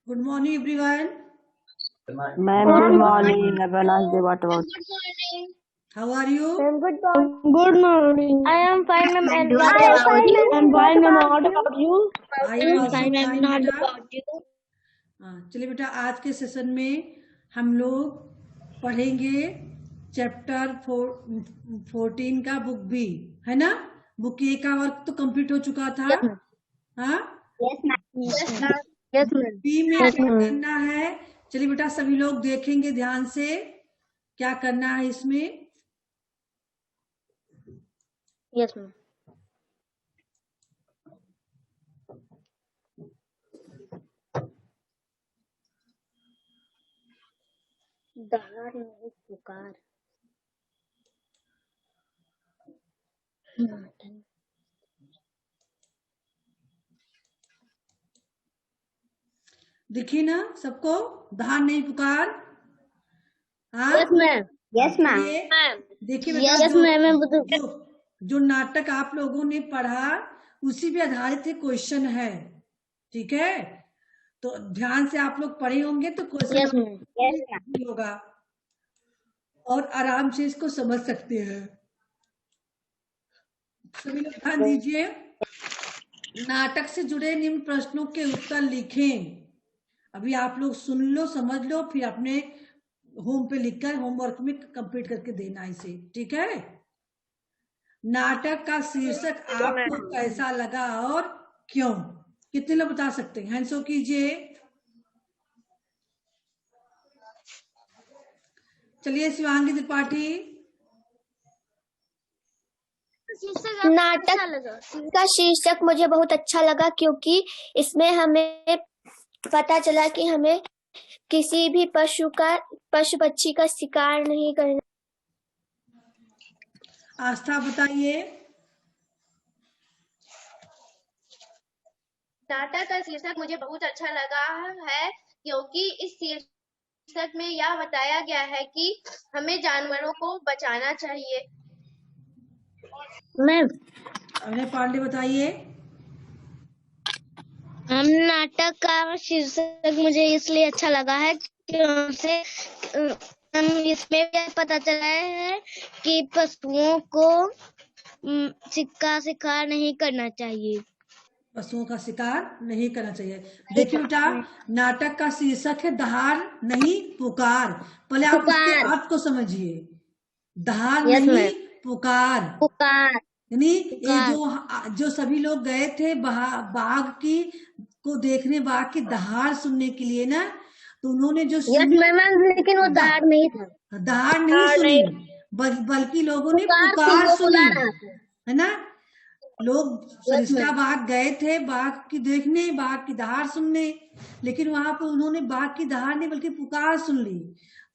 Good morning, everyone. Ma'am, good morning. Have a nice day. What about? Good morning. How are you? Good morning. Good morning. I am fine, ma'am. And I what am about fine, you? ma'am. What about you? I I am am also fine, ma'am. fine, Not बेटा. about you. चलिए बेटा, आज के session में हम लोग पढ़ेंगे chapter 14 का बुक बी, है ना. बुक ए का वर्क तो कंप्लीट हो चुका था. हाँ, Yes, ma'am. Yes, ma'am. B में Yes, क्या ma'am. करना है. चलिए बेटा, सभी लोग देखेंगे ध्यान से क्या करना है इसमें. Yes, ma'am. दहाड़ नहीं पुकार. दिखी ना सबको, धार नहीं पुकार. हाँ, Yes, ma'am. Yes, ma'am. चलिए देखिए बेटा, Yes, ma'am. जो नाटक आप लोगों ने पढ़ा उसी पे आधारित क्वेश्चन है. ठीक है, तो ध्यान से आप लोग पढ़े होंगे तो Yes, question ma'am. Yes, ma'am. होगा और आराम से इसको समझ सकते हैं. सभी लोग ध्यान दीजिए. नाटक से जुड़े निम्न प्रश्नों के उत्तर लिखें. अभी आप लोग सुन लो, समझ लो, फिर अपने होम पे लिखकर होमवर्क में कंप्लीट करके देना इसे. ठीक है. नाटक का शीर्षक आपको कैसा लगा और क्यों? कितने लोग बता सकते हैं? हैंड्स अप कीजिए. चलिए शिवांगी त्रिपाठी. नाटक का शीर्षक मुझे बहुत अच्छा लगा क्योंकि इसमें हमें पता चला कि हमें किसी भी पशु पक्षी का शिकार नहीं करना. आस्था बताइए. नाटक का शीर्षक मुझे बहुत अच्छा लगा है क्योंकि इस शीर्षक में यह बताया गया है कि हमें जानवरों को बचाना चाहिए. मैम, अभिनय पांडे बताइए. हम नाटक का शीर्षक मुझे इसलिए अच्छा लगा है क्योंकि हम इसमें यह पता चला है कि पशुओं को शिकार नहीं करना चाहिए. पशुओं का शिकार नहीं करना चाहिए. देखिए बेटा, नाटक का शीर्षक है दहाड़ नहीं पुकार. पहले आप उसके अर्थ को समझिए. दहाड़ नहीं पुकार. यानी ये जो सभी लोग गए थे बाघ की को देखने, बाघ की दहाड़ सुनने के लिए ना, तो उन्होंने जो लेकिन वो दहाड़ नहीं था. दहाड़ नहीं सुनी, बल्कि लोगों ने पुकार सुनी, है ना. लोग सरिस्का बाग गए थे बाघ की देखने, बाघ की दहाड़ सुनने, लेकिन वहां पर उन्होंने बाघ की दहाड़ नहीं बल्कि पुकार सुन ली.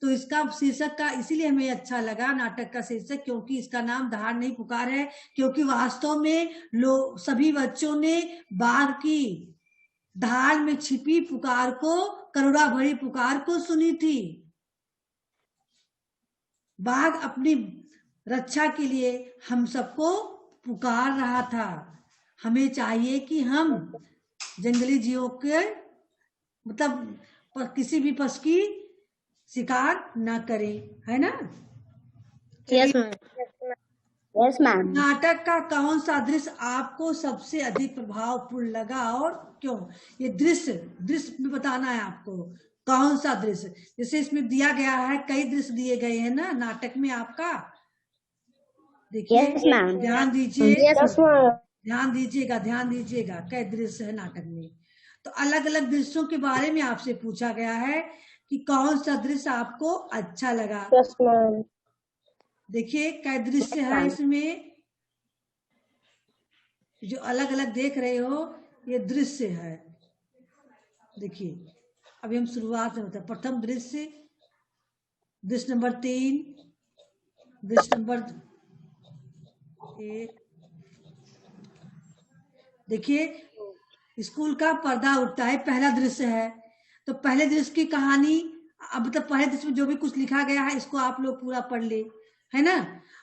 तो इसका शीर्षक का इसीलिए हमें अच्छा लगा नाटक का शीर्षक, क्योंकि इसका नाम दहाड़ नहीं पुकार है. क्योंकि वास्तव में लोग सभी बच्चों ने बाघ की दहाड़ में छिपी पुकार को, करुणा भरी पुकार को सुनी थी. बाघ अपनी रक्षा के लिए हम सबको पुकार रहा था. हमें चाहिए कि हम जंगली जीवों के मतलब किसी भी पशु की शिकार ना करें, है ना. Yes ma'am. नाटक का कौन सा दृश्य आपको सबसे अधिक प्रभावपूर्ण लगा और क्यों? ये दृश्य में बताना है आपको. कौन सा दृश्य? जैसे इसमें दिया गया है, कई दृश्य दिए गए हैं ना नाटक में आपका. देखिए, ध्यान दीजिए, ध्यान दीजिएगा कई दृश्य है नाटक में. तो अलग अलग दृश्यों के बारे में आपसे पूछा गया है कि कौन सा दृश्य आपको अच्छा लगा. देखिए कई दृश्य है इसमें, जो अलग अलग देख रहे हो, ये दृश्य है. देखिए अभी हम शुरुआत में होता है. प्रथम दृश्य नंबर 3, दृश्य नंबर 1. देखिए स्कूल का पर्दा उठता है, पहला दृश्य है. तो पहले दृश्य की कहानी, अब मतलब पहले दृश्य में जो भी कुछ लिखा गया है इसको आप लोग पूरा पढ़ ले, है ना.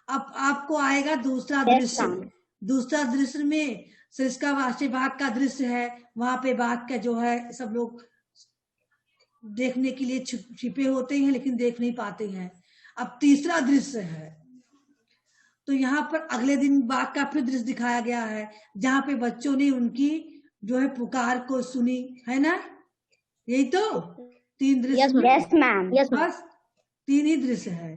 अब आपको आएगा दूसरा दृश्य. दूसरा दृश्य में सरिस्का राष्ट्रीय बाग का दृश्य है. वहां पे बाघ का जो है सब लोग देखने के लिए छिपे होते हैं लेकिन देख नहीं पाते हैं। अब तीसरा दृश्य है, तो यहाँ पर अगले दिन बाघ का फिर दृश्य दिखाया गया है, जहाँ पे बच्चों ने उनकी जो है पुकार को सुनी, है ना? यही तो 3 दृश्य में? Yes ma'am. बस 3 ही दृश्य है।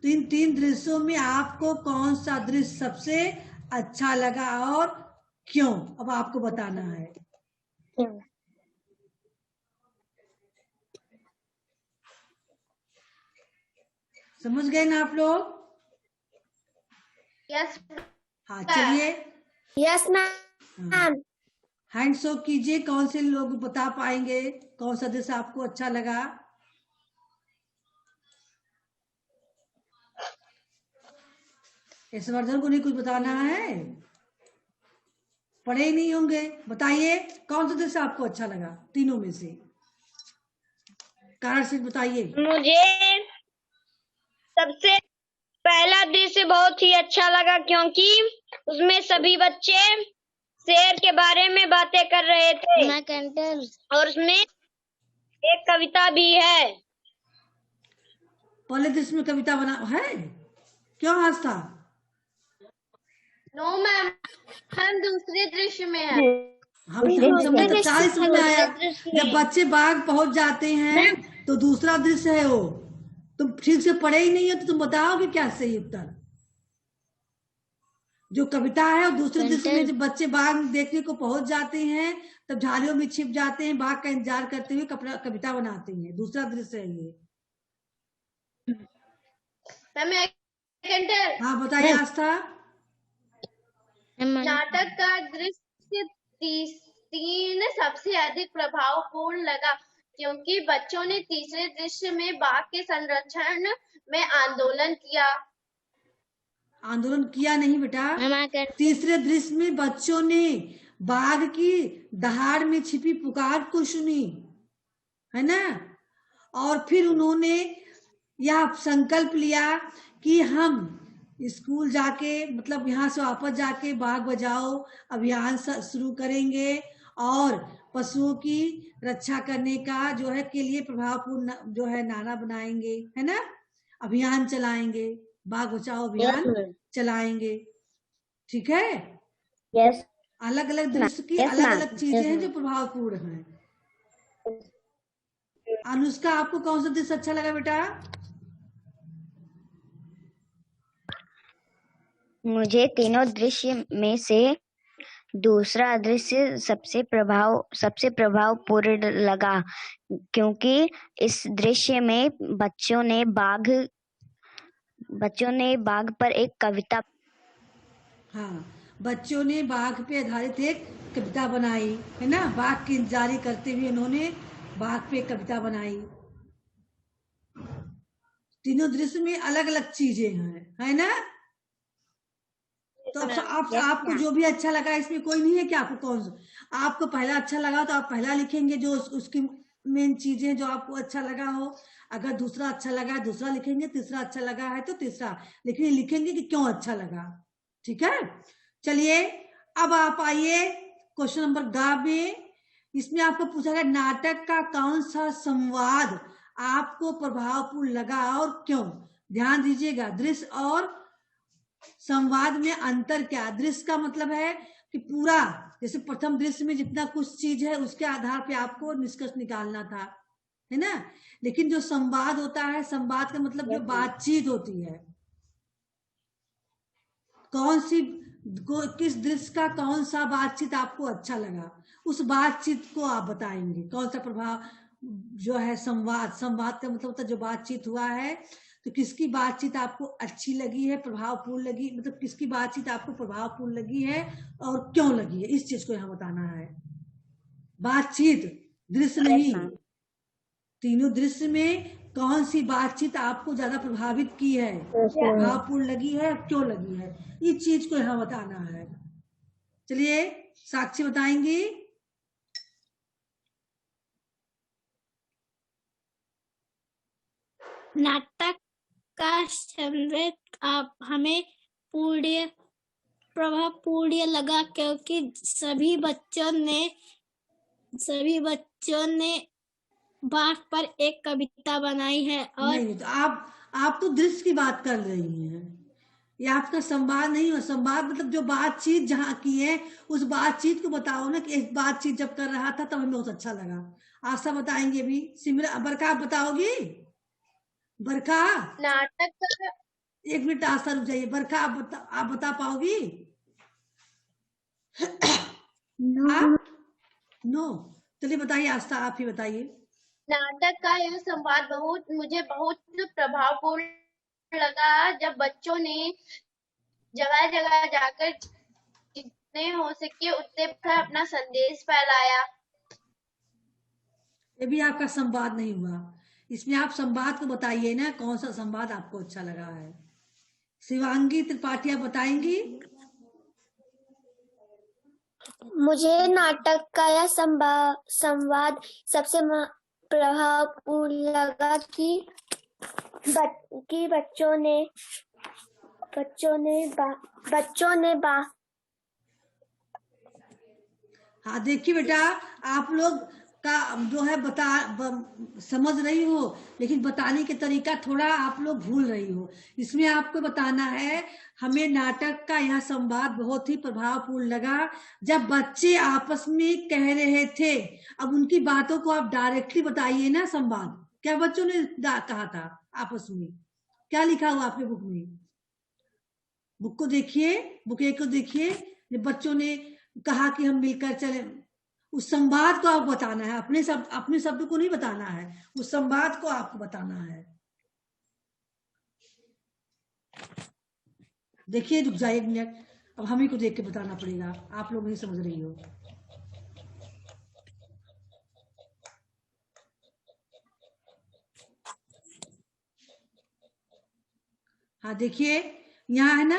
तो इन 3 दृश्यों में आपको कौन सा दृश्य सबसे अच्छा लगा और क्यों, अब आपको बताना है। समझ गए ना आप लोग? यस हाँ चलिए यस मैम। हैंड शो कीजिए, कौन से लोग बता पाएंगे कौन सा दृश्य आपको अच्छा लगा। यशवर्धन को नहीं कुछ बताना है, पढ़े ही नहीं होंगे, बताइए कौन सा दृश्य आपको अच्छा लगा तीनों में से, कारण से बताइए। मुझे सबसे पहला दृश्य बहुत ही अच्छा लगा क्योंकि उसमें सभी बच्चे शेर के बारे में बातें कर रहे थे और उसमें एक कविता भी है। पहले दृश्य में कविता बना है, क्यों आस्था? नो मैम, हम दूसरे दृश्य में है। हम समझ तो 40 में आया, जब बच्चे बाग पहुंच जाते हैं तो दूसरा दृश्य है वो। तुम ठीक से पढ़े ही नहीं हो तो तुम बताओगे क्या सही उत्तर। जो कविता है और दूसरे दृश्य में जब बच्चे बाग देखने को पहुंच जाते हैं तब झाड़ियों में छिप जाते हैं, बाग का इंतजार करते हुए कविता बनाते हैं, दूसरा दृश्य है ये। हाँ बताइए आस्था। नाटक का दृश्य 3 सबसे अधिक प्रभावपूर्ण लगा क्योंकि बच्चों ने तीसरे दृश्य में बाघ के संरक्षण में आंदोलन किया। आंदोलन किया नहीं बेटा, तीसरे दृश्य में बच्चों ने बाघ की दहाड़ में छिपी पुकार को सुनी, है ना? और फिर उन्होंने यह संकल्प लिया कि हम स्कूल जाके मतलब यहाँ से वापस जाके बाघ बचाओ अभियान शुरू करेंगे और पशुओं की रक्षा करने का जो है के लिए प्रभावपूर्ण जो है नारा बनाएंगे, है ना? अभियान चलाएंगे, बाघ बचाओ अभियान चलाएंगे, ठीक है? यस। अलग अलग दृश्य की अलग अलग चीजें हैं जो प्रभावपूर्ण हैं। अनुष्का आपको कौन सा दृश्य अच्छा लगा बेटा? मुझे तीनों दृश्य में से दूसरा दृश्य सबसे प्रभावपूर्ण लगा क्योंकि इस दृश्य में बच्चों ने बाघ पर एक कविता, हाँ बच्चों ने बाघ पे आधारित एक कविता बनाई, है ना? बाघ की इंतजार करते हुए उन्होंने बाघ पे कविता बनाई। तीनों दृश्य में अलग अलग चीजें हैं, है ना? तो आपको जो भी अच्छा लगा इसमें कोई नहीं है कि आपको कौन सा, आपको पहला अच्छा लगा तो आप पहला लिखेंगे जो उसकी मेन चीजें जो आपको अच्छा लगा हो। अगर दूसरा अच्छा लगा है दूसरा लिखेंगे, तीसरा अच्छा लगा है तो तीसरा, लेकिन लिखेंगे कि क्यों अच्छा लगा, ठीक है? चलिए अब आप आइए क्वेश्चन नंबर ग में। इसमें आपको पूछा गया नाटक का कौन सा संवाद आपको प्रभावपूर्ण लगा और क्यों। ध्यान दीजिएगा, दृश्य और संवाद में अंतर क्या। दृश्य का मतलब है कि पूरा, जैसे प्रथम दृश्य में जितना कुछ चीज है उसके आधार पे आपको निष्कर्ष निकालना था, है ना? लेकिन जो संवाद होता है, संवाद का मतलब जो बातचीत होती है, कौन सी किस दृश्य का कौन सा बातचीत आपको अच्छा लगा, उस बातचीत को आप बताएंगे। कौन सा प्रभाव जो है संवाद का मतलब होता है जो बातचीत हुआ है, तो किसकी बातचीत आपको अच्छी लगी है, प्रभावपूर्ण लगी, मतलब किसकी बातचीत आपको प्रभावपूर्ण लगी है और क्यों लगी है, इस चीज को यहाँ बताना है। बातचीत, दृश्य नहीं। तीनों दृश्य में कौन सी बातचीत आपको ज्यादा प्रभावित की है, प्रभावपूर्ण लगी है, क्यों लगी है, इस चीज को यहाँ बताना है। चलिए साक्षी बताएंगी। नाटक का संवेद आप हमें प्रभावपूर्ण लगा क्योंकि सभी बच्चों ने बाघ पर एक कविता बनाई है और नहीं, तो आप तो दृश्य की बात कर रही हैं, ये आपका संवाद नहीं हो। संवाद मतलब जो बातचीत जहाँ की है उस बातचीत को बताओ ना, कि इस बातचीत जब कर रहा था तब हमें बहुत अच्छा लगा। आशा बताएंगे भी, सिमरन, बरका, आप बताओगी? बरका, नाटक का एक मिनट आशा रुक जाइए। बरका, आप बता पाओगी? आप? नो, चलिए बताइए आस्था, आप ही बताइए। नाटक का यह संवाद मुझे बहुत प्रभावपूर्ण लगा, जब बच्चों ने जगह जगह जाकर जितने हो सके उतने अपना संदेश फैलाया। ये भी आपका संवाद नहीं हुआ। इसमें आप संवाद को बताइए ना, कौन सा संवाद आपको अच्छा लगा है। शिवांगी त्रिपाठी, आप बताएंगी? मुझे नाटक का यह संवाद सबसे प्रभावपूर्ण लगा कि बच्चों ने हाँ, देखिए बेटा, आप लोग का जो है समझ रही हो, लेकिन बताने के तरीका थोड़ा आप लोग भूल रही हो। इसमें आपको बताना है, हमें नाटक का यह संवाद बहुत ही प्रभावपूर्ण लगा, जब बच्चे आपस में कह रहे थे। अब उनकी बातों को आप डायरेक्टली बताइए ना। संवाद क्या बच्चों ने कहा था आपस में? क्या लिखा हुआ आपके बुक में? बुक को देखिए, बुक एक को देखिए। जब बच्चों ने कहा कि हम मिलकर चले, उस संवाद को आपको बताना है। अपने शब्द को नहीं बताना है, उस संवाद को आपको बताना है। देखिए, रुक जाइए एक मिनट, अब हम ही को देख के बताना पड़ेगा, आप लोग नहीं समझ रही हो। हाँ देखिए, यहाँ है ना,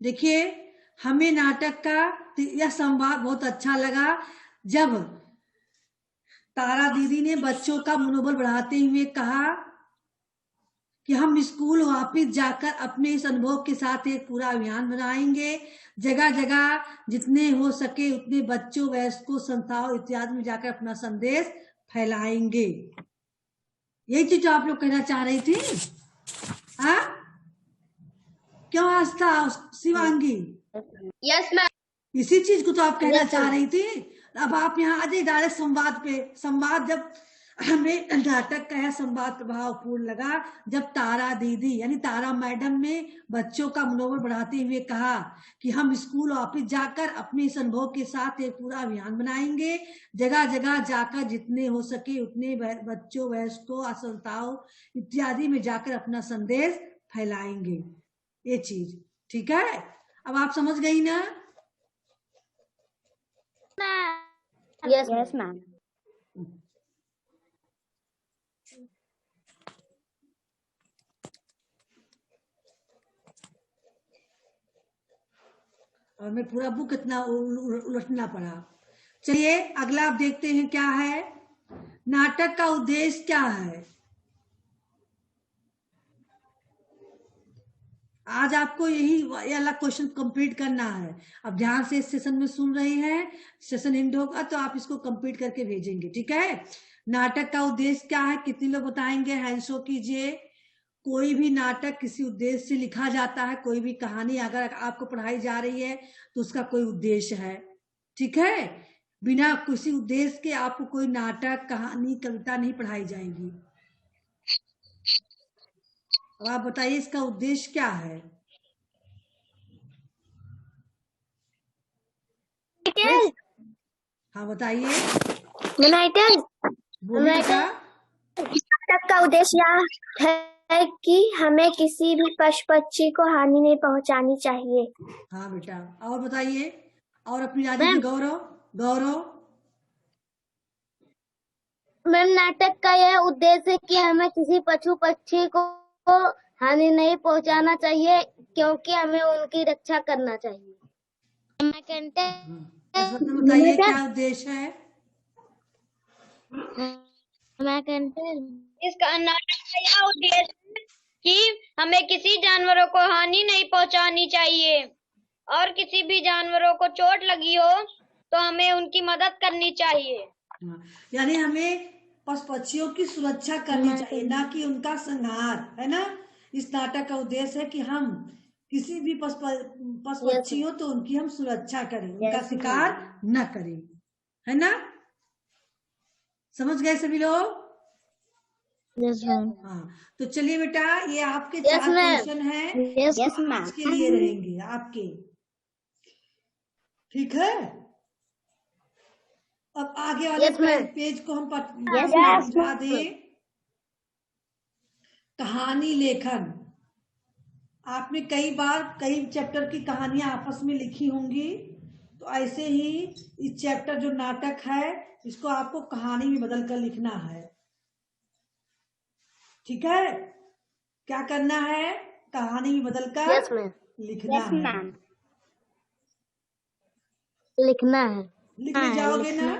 देखिए, हमें नाटक का यह संवाद बहुत अच्छा लगा, जब तारा दीदी ने बच्चों का मनोबल बढ़ाते हुए कहा कि हम स्कूल वापस जाकर अपने इस अनुभव के साथ एक पूरा अभियान बनाएंगे। जगह जगह जितने हो सके उतने बच्चों, वयस्कों, संस्थाओं इत्यादि में जाकर अपना संदेश फैलाएंगे। यही चीज आप लोग कहना चाह रही थी? हाँ, क्यों आस्था, शिवांगी? Yes ma'am. इसी चीज को तो आप कहना चाह रही थी। अब आप यहाँ आ जाइए डायरेक्ट संवाद पे। संवाद, जब हमें नाटक का यह संवाद प्रभावपूर्ण लगा, जब तारा दीदी यानी तारा मैडम ने बच्चों का मनोबल बढ़ाते हुए कहा कि हम स्कूल वापस जाकर अपने इस अनुभव के साथ एक पूरा अभियान बनाएंगे। जगह जगह जाकर जितने हो सके उतने बच्चों, वयस्कों, संस्थाओं इत्यादि में जाकर अपना संदेश फैलाएंगे। ये चीज ठीक है? अब आप समझ गई ना? Yes ma'am. और मैं पूरा बुक इतना उलटना पड़ा। चलिए अगला आप देखते हैं क्या है। नाटक का उद्देश्य क्या है? आज आपको यही वाला क्वेश्चन कंप्लीट करना है। अब ध्यान से इस सेशन में सुन रही हैं, सेशन एंड होगा तो आप इसको कंप्लीट करके भेजेंगे, ठीक है? नाटक का उद्देश्य क्या है, कितने लोग बताएंगे? हैंड शो कीजिए। कोई भी नाटक किसी उद्देश्य से लिखा जाता है। कोई भी कहानी अगर आपको पढ़ाई जा रही है तो उसका कोई उद्देश्य है, ठीक है? बिना किसी उद्देश्य के आपको कोई नाटक, कहानी, कविता नहीं पढ़ाई जाएगी। अब आप बताइए इसका उद्देश्य क्या है? हाँ बताइए, बोलिए बेटा। नाटक का उद्देश्य यह है कि हमें किसी भी पशु पक्षी को हानि नहीं पहुंचानी चाहिए। हाँ बेटा, और बताइए, और अपनी राजी की गौरव। मैम, नाटक का यह उद्देश्य है कि हमें किसी पशु पक्षी को हानि नहीं पहुंचाना चाहिए, क्योंकि हमें उनकी रक्षा करना चाहिए। बताइए क्या उद्देश्य है? इसका नाटक का यह उद्देश्य है कि हमें किसी जानवरों को हानि नहीं पहुंचानी चाहिए, और किसी भी जानवरों को चोट लगी हो तो हमें उनकी मदद करनी चाहिए। हाँ, यानी हमें पशु पक्षियों की सुरक्षा करनी चाहिए, ना कि उनका संहार, है ना। इस नाटक का उद्देश्य है कि हम किसी भी पशु पक्षी हो तो उनकी हम सुरक्षा करें, उनका शिकार न करें, है ना। समझ गए सभी लोग? Yes ma'am. हाँ, तो चलिए बेटा, ये आपके 4 क्वेश्चन हैं, यस जो मैम। आज के लिए रहेंगे आपके, ठीक है। अब आगे वाले पेज को हम समझा दें। कहानी लेखन, आपने कई बार कई चैप्टर की कहानियां आपस में लिखी होंगी, तो ऐसे ही इस चैप्टर जो नाटक है इसको आपको कहानी में बदल कर लिखना है, ठीक है। क्या करना है? कहानी में बदल कर लिखना है। लिखना है। लिख ले जाओगे ना?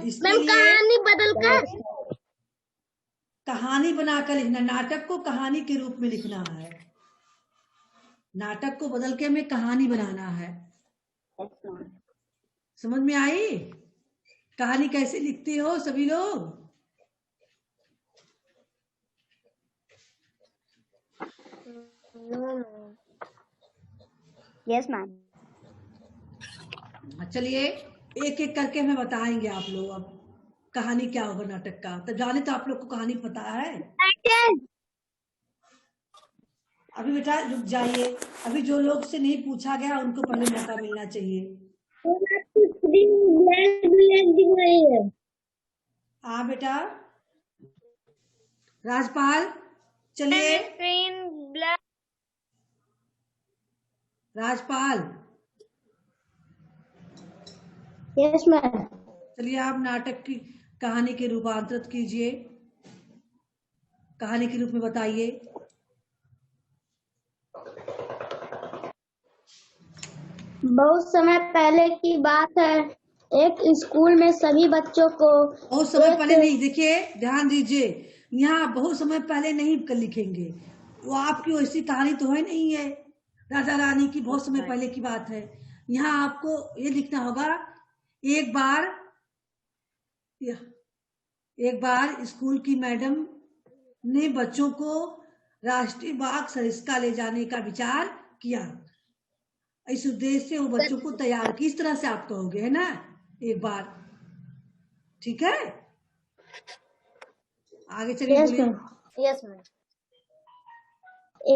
इसके लिए कहानी बदलकर कहानी बनाकर लिखना, नाटक को कहानी के रूप में लिखना है, नाटक को बदल के हमें कहानी बनाना है। समझ में आई? कहानी कैसे लिखते हो सभी लोग? Yes ma'am. चलिए एक एक करके हमें बताएंगे आप लोग। अब कहानी क्या होगा नाटक का, तो जाने तो आप लोग को कहानी पता है। अभी बेटा रुक जाइए, अभी जो लोग से नहीं पूछा गया उनको पहले मौका मिलना चाहिए। हाँ बेटा, राजपाल चलिए। Screen black. Rajpal yes ma'am. चलिए आप नाटक की कहानी के रूपांतरित कीजिए, कहानी के रूप में बताइए। बहुत समय पहले की बात है, एक स्कूल में सभी बच्चों को बहुत समय पहले नहीं, देखिए ध्यान दीजिए, यहाँ बहुत समय पहले नहीं कर लिखेंगे, वो आपकी वैसी कहानी तो है नहीं है राजा रानी की, बहुत समय पहले की बात है। यहाँ आपको ये लिखना होगा, एक बार स्कूल की मैडम ने बच्चों को राष्ट्रीय बाग सरिस्का ले जाने का विचार किया। इस उद्देश्य से वो बच्चों को तैयार की, इस तरह से आप कहोगे, है ना, एक बार, ठीक है। आगे चलिए। Yes ma'am.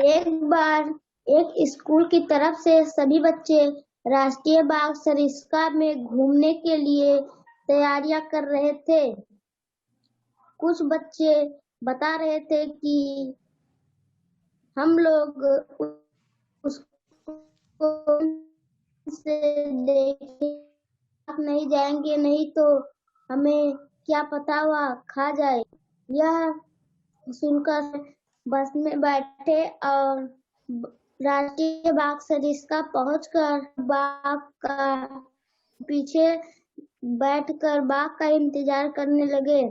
एक बार एक स्कूल की तरफ से सभी बच्चे राष्ट्रीय बाग सरिस्का में घूमने के लिए तैयारियां कर रहे थे। कुछ बच्चे बता रहे थे कि हम लोग उसको से देखे नहीं जाएंगे, नहीं तो हमें क्या पता हुआ खा जाए। यह सुनकर बस में बैठे और राष्ट्रीय बाग सरिस्का पहुंचकर बाघ का पीछे बैठकर बाघ का इंतजार करने लगे।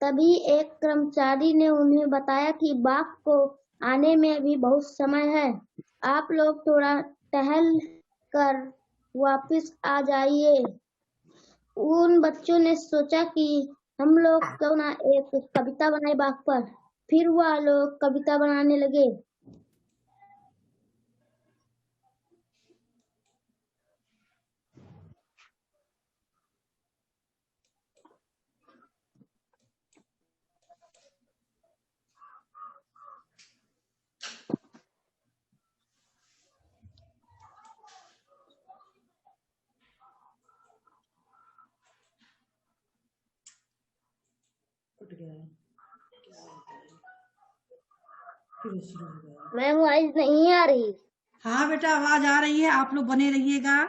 तभी एक कर्मचारी ने उन्हें बताया कि बाघ को आने में अभी बहुत समय है, आप लोग थोड़ा टहल कर वापस आ जाइए। उन बच्चों ने सोचा कि हम लोग क्यों ना एक कविता बनाए बाघ पर। फिर वह लोग कविता बनाने लगे। मैम आवाज नहीं आ रही। हाँ बेटा आवाज आ रही है, आप लोग बने रहिएगा,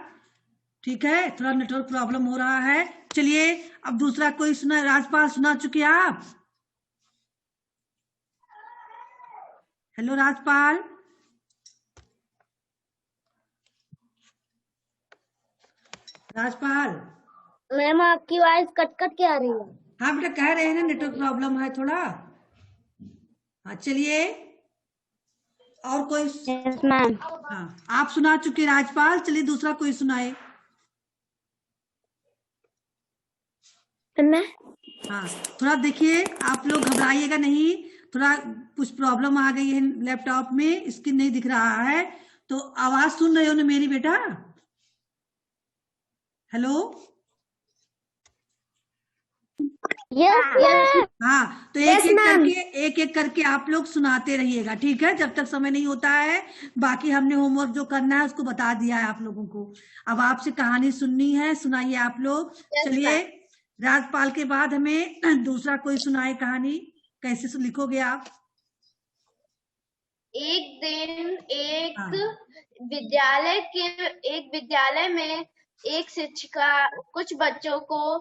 ठीक है। थोड़ा नेटवर्क प्रॉब्लम हो रहा है। चलिए अब दूसरा कोई सुना, राजपाल सुना चुके आप? हेलो राजपाल। राजपाल मैम आपकी आवाज कट कट के आ रही है। हाँ बेटा कह रहे हैं ना नेटवर्क प्रॉब्लम है थोड़ा। हाँ चलिए और कोई? Yes ma'am. हाँ, आप सुना चुके राजपाल, चलिए दूसरा कोई सुनाए। मैं हाँ, थोड़ा देखिए, आप लोग घबराइएगा नहीं, थोड़ा कुछ प्रॉब्लम आ गई है लैपटॉप में, स्क्रीन नहीं दिख रहा है, तो आवाज सुन रहे हो ना मेरी बेटा? हेलो? यस हाँ, तो एक एक करके आप लोग सुनाते रहिएगा, ठीक है, जब तक समय नहीं होता है। बाकी हमने होमवर्क जो करना है उसको बता दिया है आप लोगों को। अब आपसे कहानी सुननी है, सुनाइए आप लोग। चलिए, राजपाल के बाद हमें दूसरा कोई सुनाए कहानी। कैसे लिखोगे आप? एक दिन हाँ, एक विद्यालय में एक शिक्षिका कुछ बच्चों को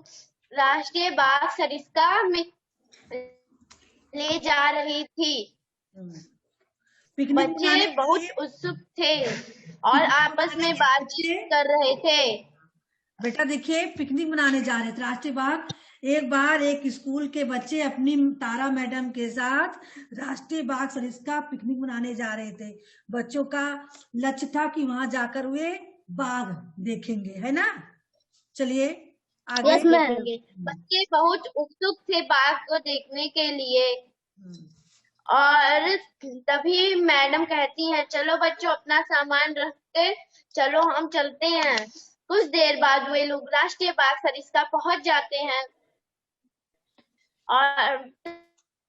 राष्ट्रीय बाग सरिस्का में ले जा रही थी। पिकनिक बच्चे मनाने के बहुत लिए, उत्सुक थे और आपस में बातचीत कर रहे थे। बेटा देखिए, पिकनिक मनाने जा रहे थे राष्ट्रीय बाग। एक बार एक स्कूल के बच्चे अपनी तारा मैडम के साथ राष्ट्रीय बाग सरिस्का पिकनिक मनाने जा रहे थे। बच्चों का लक्ष्य था कि वहां जाकर वे बाघ देखेंगे, है ना? चलिए आगे। Yes ma'am. बच्चे बहुत उत्सुक थे बाघ को देखने के लिए। और तभी मैडम कहती हैं, चलो बच्चों अपना सामान रख के चलो हम चलते हैं। कुछ देर बाद वे लोग राष्ट्रीय बाग सरिस्का पहुंच जाते हैं और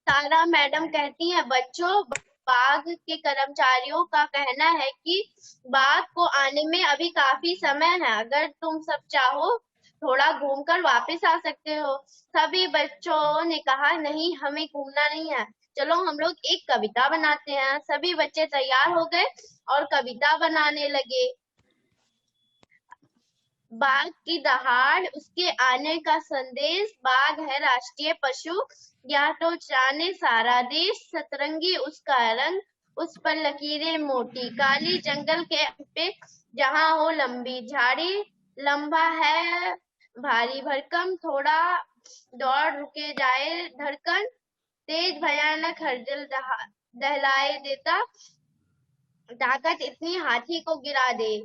तारा मैडम कहती हैं, बच्चों बाग के कर्मचारियों का कहना है कि बाग को आने में अभी काफी समय है, अगर तुम सब चाहो थोड़ा घूमकर वापस आ सकते हो। सभी बच्चों ने कहा, नहीं हमें घूमना नहीं है, चलो हम लोग एक कविता बनाते हैं। सभी बच्चे तैयार हो गए और कविता बनाने लगे। बाघ की दहाड़, उसके आने का संदेश, बाघ है राष्ट्रीय पशु, यह तो जाने सारा देश, सतरंगी उसका रंग, उस पर लकीरें मोटी काली, जंगल के पे जहाँ हो लंबी झाड़ी, लंबा है भारी भरकम, थोड़ा दौड़ रुके जाए धड़कन, तेज भयानक हर दिल दहलाए देता, ताकत इतनी हाथी को गिरा दे,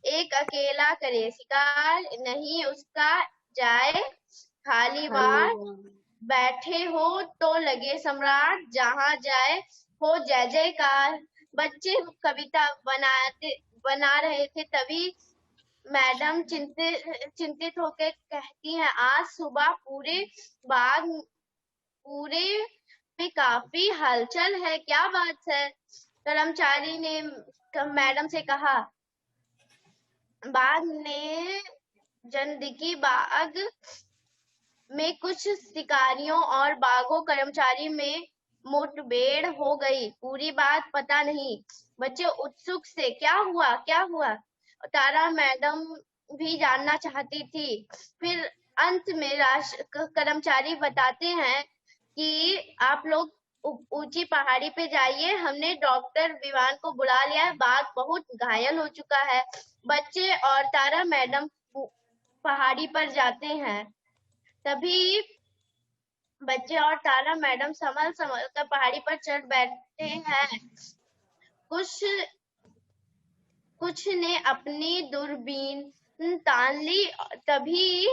एक अकेला करे शिकार, नहीं उसका जाए खाली वार, बैठे हो तो लगे सम्राट, जहाँ जाए हो जय जयकार। बच्चे कविता बना रहे थे, तभी मैडम चिंतित होकर कहती हैं, आज सुबह पूरे में काफी हलचल है, क्या बात है? कर्मचारी ने मैडम से कहा। बाघ ने जंदगी बाग में कुछ शिकारियों और बाघों कर्मचारी में मुठभेड़ हो गई, पूरी बात पता नहीं। बच्चे उत्सुक से, क्या हुआ? तारा मैडम भी जानना चाहती थी। फिर अंत में कर्मचारी बताते हैं कि आप लोग ऊंची पहाड़ी पे जाइए, हमने डॉक्टर विवान को बुला लिया है, बाघ बहुत घायल हो चुका है। बच्चे और तारा मैडम पहाड़ी पर जाते हैं। तभी बच्चे और तारा मैडम संभल कर पहाड़ी पर चढ़ बैठते हैं। कुछ ने अपनी दूरबीन तान ली, तभी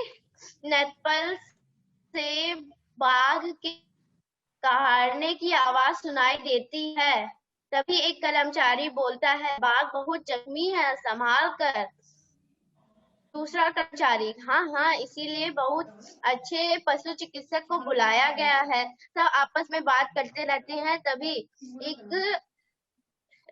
नेतपल से बाघ के कहारने की आवाज सुनाई देती है। तभी एक कर्मचारी बोलता है, बाघ बहुत जख्मी है, संभाल कर। दूसरा कर्मचारी, हाँ, इसीलिए बहुत अच्छे पशु चिकित्सक को बुलाया गया है। सब आपस में बात करते रहते हैं।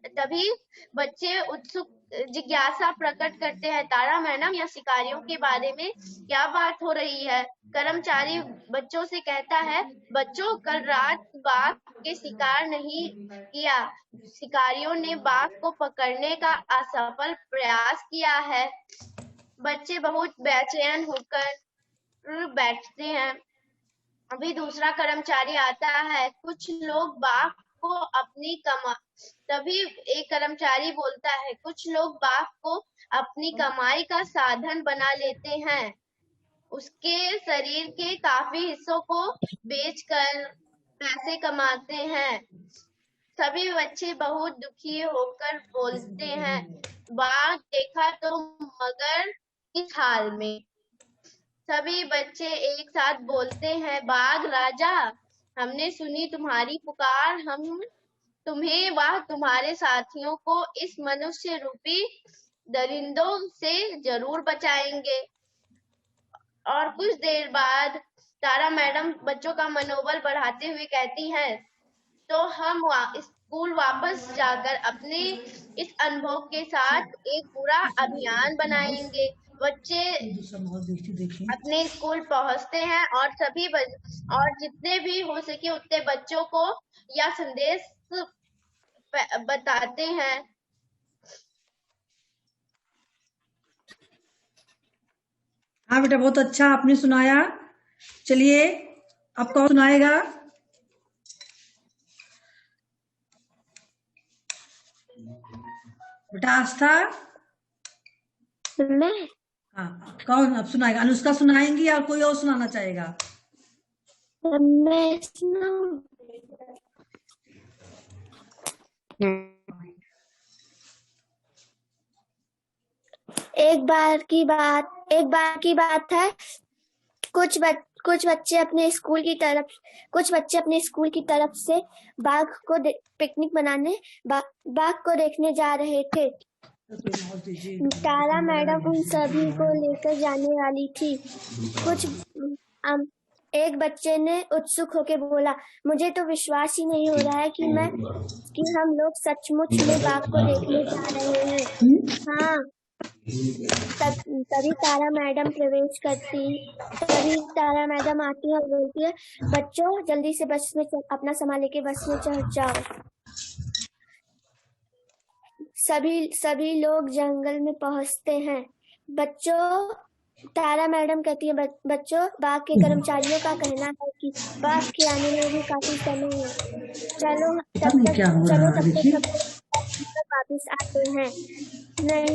तभी बच्चे उत्सुक जिज्ञासा प्रकट करते हैं, तारा मैडम या शिकारियों के बारे में क्या बात हो रही है? कर्मचारी बच्चों से कहता है, बच्चों कल रात बाघ के शिकार नहीं किया, शिकारियों ने बाघ को पकड़ने का असफल प्रयास किया है। बच्चे बहुत बेचैन होकर बैठते हैं। अभी दूसरा कर्मचारी आता है, कुछ लोग बाघ को तभी एक कर्मचारी बोलता है, कुछ लोग बाघ को अपनी कमाई का साधन बना लेते हैं, उसके शरीर के काफी हिस्सों को बेचकर पैसे कमाते हैं। सभी बच्चे बहुत दुखी होकर बोलते हैं, बाघ देखा तो मगर किस हाल में। सभी बच्चे एक साथ बोलते हैं, बाघ राजा हमने सुनी तुम्हारी पुकार, हम तुम्हें व तुम्हारे साथियों को इस मनुष्य रूपी दरिंदों से जरूर बचाएंगे। और कुछ देर बाद तारा मैडम बच्चों का मनोबल बढ़ाते हुए कहती हैं, तो हम स्कूल वापस जाकर अपने इस अनुभव के साथ एक पूरा अभियान बनाएंगे। बच्चे अपने स्कूल पहुंचते हैं और और जितने भी हो सके उतने बच्चों को यह संदेश बताते हैं। हाँ बेटा, बहुत अच्छा आपने सुनाया। चलिए अब कौन सुनाएगा? बेटा आस्था। मैं हाँ, कौन अब सुनाएगा? अनुष्का सुनाएंगी या कोई और सुनाना चाहेगा? मैं सुनाऊं? एक बार की बात था, कुछ बच्चे अपने स्कूल की तरफ से बाघ को पिकनिक मनाने बाघ को देखने जा रहे थे। तारा मैडम उन सभी को लेकर जाने वाली थी। एक बच्चे ने उत्सुक होकर बोला, मुझे तो विश्वास ही नहीं हो रहा है कि हम लोग सचमुच में बाघ को देखने जा रहे हैं। हाँ, तभी तारा मैडम आती है और बोलती है, बच्चों जल्दी से बस में अपना सामान लेके बस में चढ़ जाओ। सभी लोग जंगल में पहुंचते हैं। तारा मैडम कहती है, बच्चों बाघ के कर्मचारियों का कहना है कि बाघ के आने में भी काफी समय है। चलो तब तक वापिस आते हैं। नहीं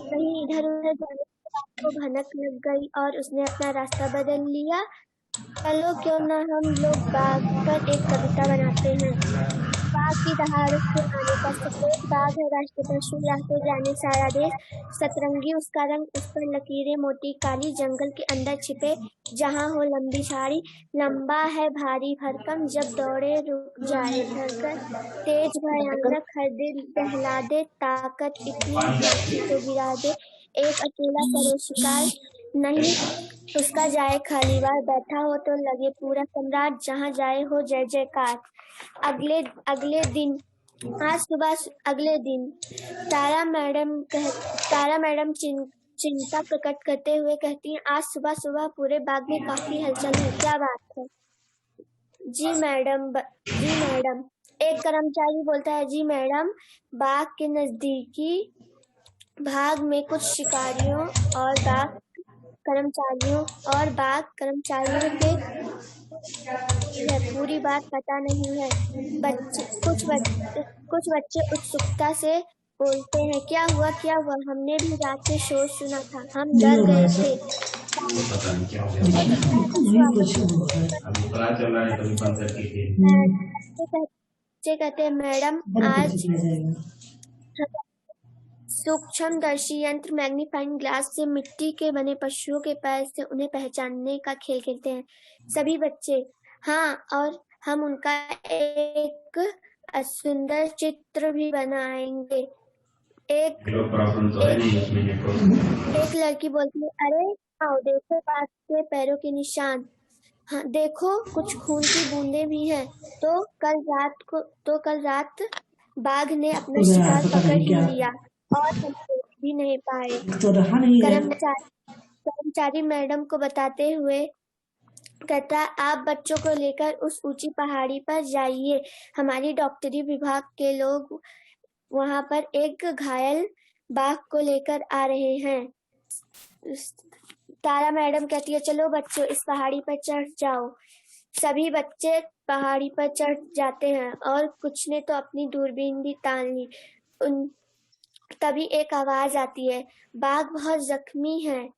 कहीं इधर उधर जाने को भनक लग गई और उसने अपना रास्ता बदल लिया। चलो क्यों ना हम लोग बाघ पर एक कविता बनाते हैं। बाघ की दहाड़ से आने का सफेद बाघ है राष्ट्रीय पशु, रास्ते जाने सारा देश, सतरंगी उसका रंग, उस पर लकीरें मोटी काली, जंगल के अंदर छिपे जहाँ हो लंबी झाड़ी, लंबा है भारी भरकम, जब दौड़े रुक जाए धड़कन, तेज भयानक हर दिल दहला दे, ताकत इतनी तो गिरा दे, एक अकेला करे शिकार, नहीं उसका जाए खाली बार, बैठा हो तो लगे पूरा सम्राट, जहाँ जाए हो जय जयकार। अगले दिन तारा मैडम चिंता प्रकट करते हुए कहती हैं, आज सुबह पूरे बाग में काफी हलचल है, क्या बात है? जी मैडम। एक कर्मचारी बोलता है, जी मैडम, बाग के नजदीकी भाग में कुछ शिकारियों और बाग कर्मचारियों के पूरी बात पता नहीं है। कुछ बच्चे उत्सुकता से बोलते हैं, क्या हुआ? हमने भी रात में शोर सुना था, हम डर गए थे। बच्चे कहते हैं, मैडम आज सूक्ष्मदर्शी यंत्र मैग्नीफाइंग ग्लास से मिट्टी के बने पशुओं के पैर से उन्हें पहचानने का खेल खेलते हैं। सभी बच्चे, हाँ, और हम उनका एक सुंदर चित्र भी बनाएंगे। एक लड़की बोलती है, अरे आओ देखो बाघ के पैरों के निशान, हाँ देखो कुछ खून की बूंदें भी हैं। तो कल रात बाघ ने अपना शिकार पकड़ ही लिया और हम भी नहीं पाए। कर्मचारी मैडम को बताते हुए कहता, आप बच्चों को लेकर उस ऊंची पहाड़ी पर जाइए, हमारी डॉक्टरी विभाग के लोग वहां पर एक घायल बाघ को लेकर आ रहे हैं। तारा मैडम कहती है, चलो बच्चों इस पहाड़ी पर चढ़ जाओ। सभी बच्चे पहाड़ी पर चढ़ जाते हैं और कुछ ने तो अपनी दूरबीन भी तान ली। तभी एक आवाज आती है, बाघ बहुत जख्मी है।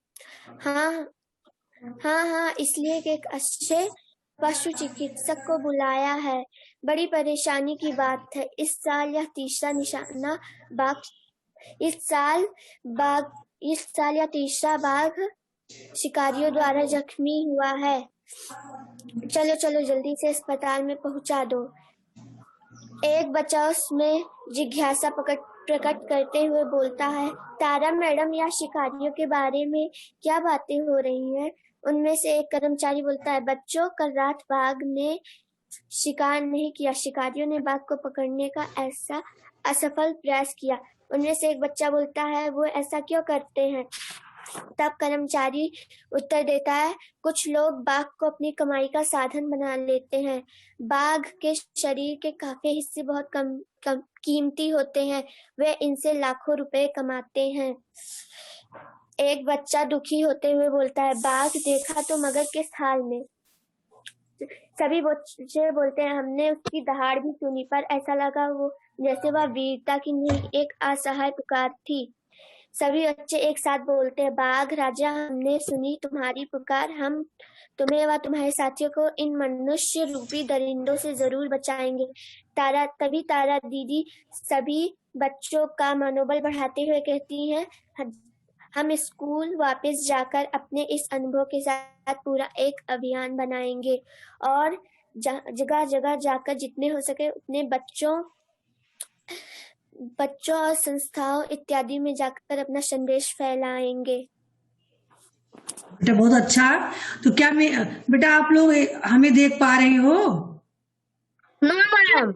हाँ, इसलिए कि एक अच्छे पशु चिकित्सक को बुलाया है। बड़ी परेशानी की बात है, इस साल यह तीसरा निशाना बाघ यह तीसरा बाघ शिकारियों द्वारा जख्मी हुआ है। चलो चलो जल्दी से अस्पताल में पहुंचा दो। एक बच्चा उसमें जिज्ञासा प्रकट करते हुए बोलता है, तारा मैडम, या शिकारियों के बारे में क्या बातें हो रही हैं? उनमें से एक कर्मचारी बोलता है, बच्चों, कल रात बाघ ने शिकार नहीं किया, शिकारियों ने बाघ को पकड़ने का ऐसा असफल प्रयास किया। उनमें से एक बच्चा बोलता है, वो ऐसा क्यों करते हैं? तब कर्मचारी उत्तर देता है, कुछ लोग बाघ को अपनी कमाई का साधन बना लेते हैं। बाघ के शरीर के काफी हिस्से बहुत कम कीमती होते हैं, वे इनसे लाखों रुपए कमाते हैं। एक बच्चा दुखी होते हुए बोलता है, बाघ देखा तो मगर किस हाल में? सभी बच्चे बोलते हैं, हमने उसकी दहाड़ भी सुनी, पर ऐसा लगा वो जैसे वह वीरता की नहीं, एक असहाय पुकार थी। सभी बच्चे एक साथ बोलते हैं, बाघ राजा, हमने सुनी तुम्हारी पुकार, हम तुम्हें व तुम्हारे साथियों को इन मनुष्य रूपी दरिंदों से जरूर बचाएंगे। तारा दीदी सभी बच्चों का मनोबल बढ़ाते हुए कहती हैं, हम स्कूल वापस जाकर अपने इस अनुभव के साथ पूरा एक अभियान बनाएंगे और जगह जगह जाकर जितने हो सके उतने बच्चों और संस्थाओं इत्यादि में जाकर अपना संदेश फैलाएंगे। बेटा बहुत अच्छा। तो क्या बेटा आप लोग हमें देख पा रहे हो? No ma'am.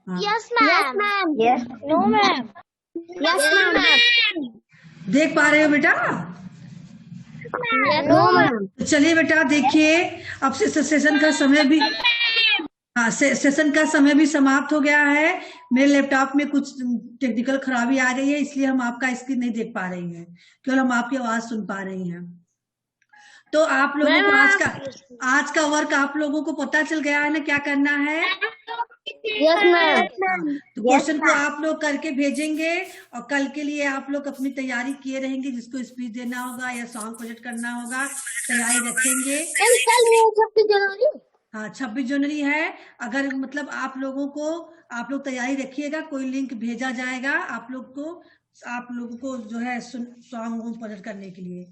Yes ma'am. Yes no ma'am. Yes ma'am. देख पा रहे हो बेटा? No ma'am. तो चलिए बेटा, देखिए अब से सेशन का समय भी सेशन का समय भी समाप्त हो गया है। मेरे लैपटॉप में कुछ टेक्निकल खराबी आ गई है, इसलिए हम आपका स्क्रीन नहीं देख पा रही हैं, केवल हम आपकी आवाज सुन पा रही हैं। तो आप लोगों को आज का वर्क आप लोगों को पता चल गया है ना, क्या करना है? Yes ma'am. तो क्वेश्चन को आप लोग करके भेजेंगे और कल के लिए आप लोग अपनी तैयारी किए रहेंगे। जिसको स्पीच देना होगा या सॉन्ग प्रोजेक्ट करना होगा, तैयारी रखेंगे। कल 26 जनवरी। हाँ, 26 जनवरी है। अगर मतलब आप लोग तैयारी रखिएगा, कोई लिंक भेजा जाएगा आप लोगों को जो है सॉन्ग प्रोजेक्ट करने के लिए।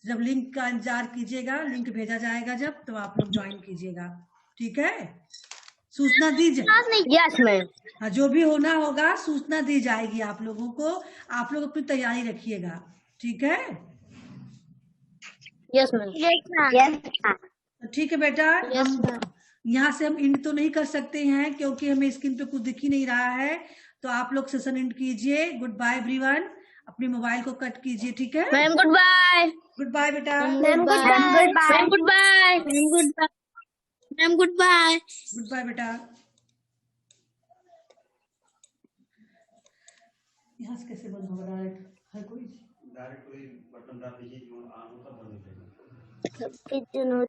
जब लिंक का इंतजार कीजिएगा, लिंक भेजा जाएगा जब, तो आप लोग ज्वाइन कीजिएगा, ठीक है? सूचना दीजिए। Yes ma'am. हाँ, जो भी होना होगा सूचना दी जाएगी आप लोगों को। आप लोग अपनी तैयारी रखिएगा, ठीक है? Yes ma'am. ठीक है बेटा। यहाँ से हम इंड तो नहीं कर सकते हैं क्योंकि हमें स्क्रीन पे कुछ दिख ही नहीं रहा है। तो आप लोग सेशन इंड कीजिए। Good bye everyone. अपने मोबाइल को कट कीजिए, ठीक है? Ma'am good bye. Good bye बेटा। Ma'am good bye. Ma'am good bye. Ma'am good bye. Good bye बेटा। यहाँ से कैसे बंद होगा? डायरेक्ट है कोई बटन दाब दीजिए जो ऑन होगा बंद हो जाएगा।